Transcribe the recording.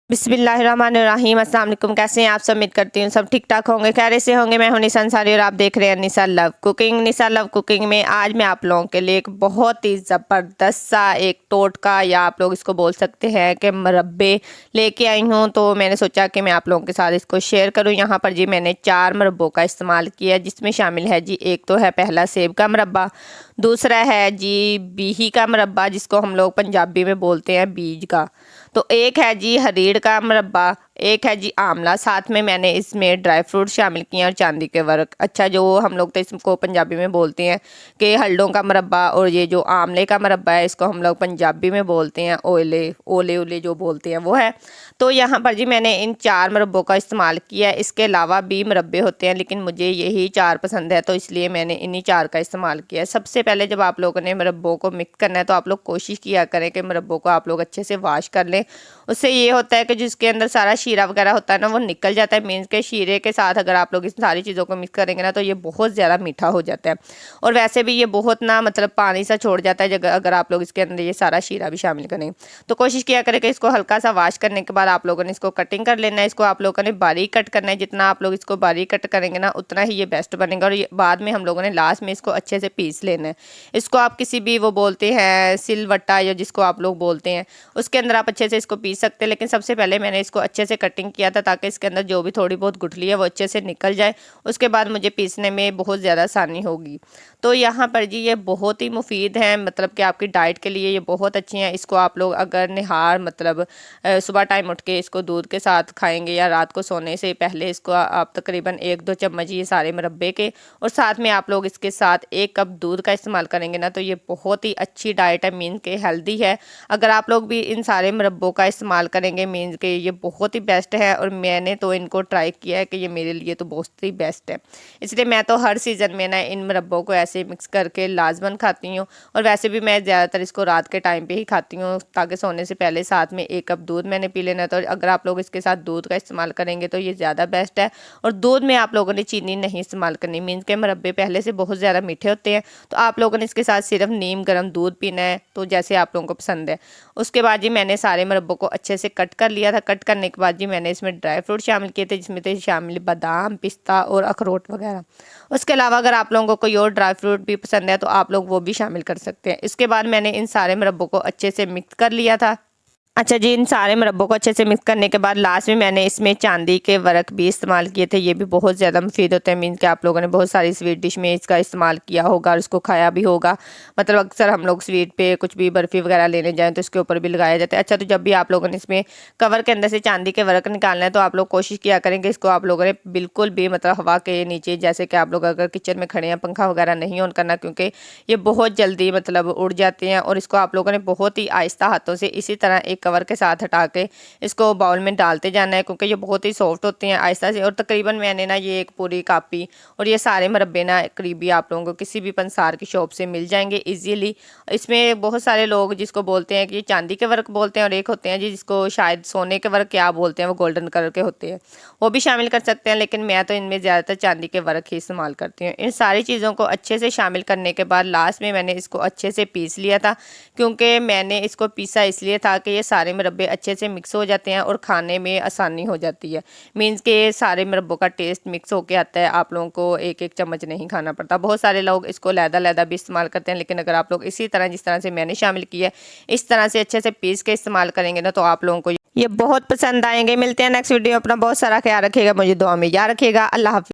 बिस्मिल्लाहिर्रहमानिर्रहीम। अस्सलाम वालेकुम। कैसे हैं आप सब? उम्मीद करती हूँ सब ठीक ठाक होंगे, खैरियत से होंगे। मैं हूं निशा अंसारी और आप देख रहे हैं निशा लव कुकिंग। निशा लव कुकिंग में आज मैं आप लोगों के लिए एक बहुत ही ज़बरदस्त सा एक टोटका या आप लोग इसको बोल सकते हैं कि मुरब्बे लेके आई हूँ। तो मैंने सोचा कि मैं आप लोगों के साथ इसको शेयर करूँ। यहाँ पर जी मैंने 4 मुरब्बों का इस्तेमाल किया, जिसमें शामिल है जी एक तो है पहला सेब का मुरब्बा, दूसरा है जी बीही का मुरब्बा जिसको हम लोग पंजाबी में बोलते हैं बीज का, तो एक है जी हरीड़ का मुरब्बा, एक है जी आंवला। साथ में मैंने इसमें ड्राई फ्रूट शामिल किए और चांदी के वर्क। अच्छा, जो हम लोग तो इसको पंजाबी में बोलते हैं कि हल्डों का मुरब्बा, और ये जो आंवले का मुरब्बा है इसको हम लोग पंजाबी में बोलते हैं ओले ओले ओले जो बोलते हैं वो है। तो यहाँ पर जी मैंने इन 4 मुरब्बों का इस्तेमाल किया है। इसके अलावा भी मुरब्बे होते हैं लेकिन मुझे यही 4 पसंद है, तो इसलिए मैंने इन्हीं 4 का इस्तेमाल किया है। सबसे पहले जब आप लोगों ने मुरब्बों को मिक्स करना है तो आप लोग कोशिश किया करें कि मुरब्बों को आप लोग अच्छे से वॉश कर लें। उससे ये होता है कि जिसके अंदर सारा शीरा वगैरह होता है ना वो निकल जाता है। मीन्स के शीरे के साथ अगर आप लोग इस सारी चीज़ों को मिक्स करेंगे ना तो ये बहुत ज़्यादा मीठा हो जाता है, और वैसे भी ये बहुत ना मतलब पानी सा छोड़ जाता है अगर आप लोग इसके अंदर ये सारा शीरा भी शामिल करें। तो कोशिश किया करें कि इसको हल्का सा वॉश करने के बाद आप लोगों ने इसको कटिंग कर लेना है। इसको आप लोगों ने बारीक कट करना है, जितना आप लोग इसको बारीक कट करेंगे ना उतना ही ये बेस्ट बनेगा। और बाद में हम लोगों ने लास्ट में इसको अच्छे से पीस लेना है। इसको आप किसी भी वो बोलते हैं सिलवट्टा या जिसको आप लोग बोलते हैं उसके अंदर आप अच्छे से इसको पीस सकते हैं, लेकिन सबसे पहले मैंने इसको अच्छे से कटिंग किया था ताकि इसके अंदर जो भी थोड़ी बहुत गुठली है वो अच्छे से निकल जाए। उसके बाद मुझे पीसने में बहुत ज़्यादा आसानी होगी। तो यहाँ पर जी ये बहुत ही मुफीद हैं, मतलब कि आपकी डाइट के लिए ये बहुत अच्छी हैं। इसको आप लोग अगर निहार मतलब सुबह टाइम उठ के इसको दूध के साथ खाएंगे या रात को सोने से पहले इसको आप तकरीबन 1-2 चम्मच ये सारे मुरब्बे के, और साथ में आप लोग इसके साथ 1 कप दूध का इस्तेमाल करेंगे ना तो ये बहुत ही अच्छी डाइट है, मीन के हेल्दी है। अगर आप लोग भी इन सारे मुरब्बों का इस्तेमाल करेंगे मीन के ये बहुत ही बेस्ट है, और मैंने तो इनको ट्राई किया है कि ये मेरे लिए तो बहुत ही बेस्ट है। इसलिए मैं तो हर सीज़न में ना इन मुरब्बों को ऐसे मिक्स करके लाजमन खाती हूँ, और वैसे भी मैं ज़्यादातर इसको रात के टाइम पे ही खाती हूँ ताकि सोने से पहले साथ में 1 कप दूध मैंने पी लेना। तो अगर आप लोग इसके साथ दूध का इस्तेमाल करेंगे तो ये ज़्यादा बेस्ट है, और दूध में आप लोगों ने चीनी नहीं इस्तेमाल करनी। मीन्स के मुरब्बे पहले से बहुत ज़्यादा मीठे होते हैं, तो आप लोगों ने इसके साथ सिर्फ नीम गर्म दूध पीना है, तो जैसे आप लोगों को पसंद है। उसके बाद जी मैंने सारे मुरब्बों को अच्छे से कट कर लिया था। कट करने के बाद जी मैंने इसमें ड्राई फ्रूट शामिल किए थे, जिसमें थे शामिल बादाम, पिस्ता और अखरोट वगैरह। उसके अलावा अगर आप लोगों को कोई और ड्राई फ्रूट भी पसंद है तो आप लोग वो भी शामिल कर सकते हैं। इसके बाद मैंने इन सारे मुरब्बों को अच्छे से मिक्स कर लिया था। अच्छा जी, इन सारे मुरब्बों को अच्छे से मिक्स करने के बाद लास्ट में मैंने इसमें चांदी के वर्क भी इस्तेमाल किए थे। ये भी बहुत ज़्यादा मुफीद होते हैं। मीन्स कि आप लोगों ने बहुत सारी स्वीट डिश में इसका इस्तेमाल किया होगा और इसको खाया भी होगा। मतलब अक्सर हम लोग स्वीट पे कुछ भी बर्फ़ी वगैरह लेने जाएँ तो इसके ऊपर भी लगाया जाता है। अच्छा, तो जब भी आप लोगों ने इसमें कवर के अंदर से चांदी के वर्क निकालना है तो आप लोग कोशिश किया करें कि इसको आप लोगों ने बिल्कुल भी मतलब हवा के नीचे, जैसे कि आप लोग अगर किचन में खड़े हैं, पंखा वगैरह नहीं ऑन करना, क्योंकि ये बहुत जल्दी मतलब उड़ जाते हैं। और इसको आप लोगों ने बहुत ही आहिस्ता हाथों से इसी तरह एक कवर के साथ हटा के इसको बाउल में डालते जाना है, क्योंकि ये बहुत ही सॉफ्ट होते हैं आहिस्ता से। और तकरीबन मैंने ना ये एक पूरी कापी और ये सारे मुरब्बे ना करीबी आप लोगों को किसी भी पंसार की शॉप से मिल जाएंगे इजीली। इसमें बहुत सारे लोग जिसको बोलते हैं कि चांदी के वर्क बोलते हैं, और एक होते हैं जी जिसको शायद सोने के वर्क क्या बोलते हैं, वो गोल्डन कलर के होते हैं, वो भी शामिल कर सकते हैं। लेकिन मैं तो इनमें ज़्यादातर चांदी के वर्क ही इस्तेमाल करती हूँ। इन सारी चीज़ों को अच्छे से शामिल करने के बाद लास्ट में मैंने इसको अच्छे से पीस लिया था, क्योंकि मैंने इसको पीसा इसलिए था कि ये सारे मुरब्बे अच्छे से मिक्स हो जाते हैं और खाने में आसानी हो जाती है। मीन्स के सारे मुरब्बों का टेस्ट मिक्स होके आता है, आप लोगों को एक एक चम्मच नहीं खाना पड़ता। बहुत सारे लोग इसको लैदा भी इस्तेमाल करते हैं, लेकिन अगर आप लोग इसी तरह जिस तरह से मैंने शामिल किया है इस तरह से अच्छे से पीस के इस्तेमाल करेंगे ना तो आप लोगों को ये बहुत पसंद आएंगे। मिलते हैं नेक्स्ट वीडियो। अपना बहुत सारा ख्याल रखिएगा, मुझे दुआ में याद रखिएगा। अल्लाह हाफिज़।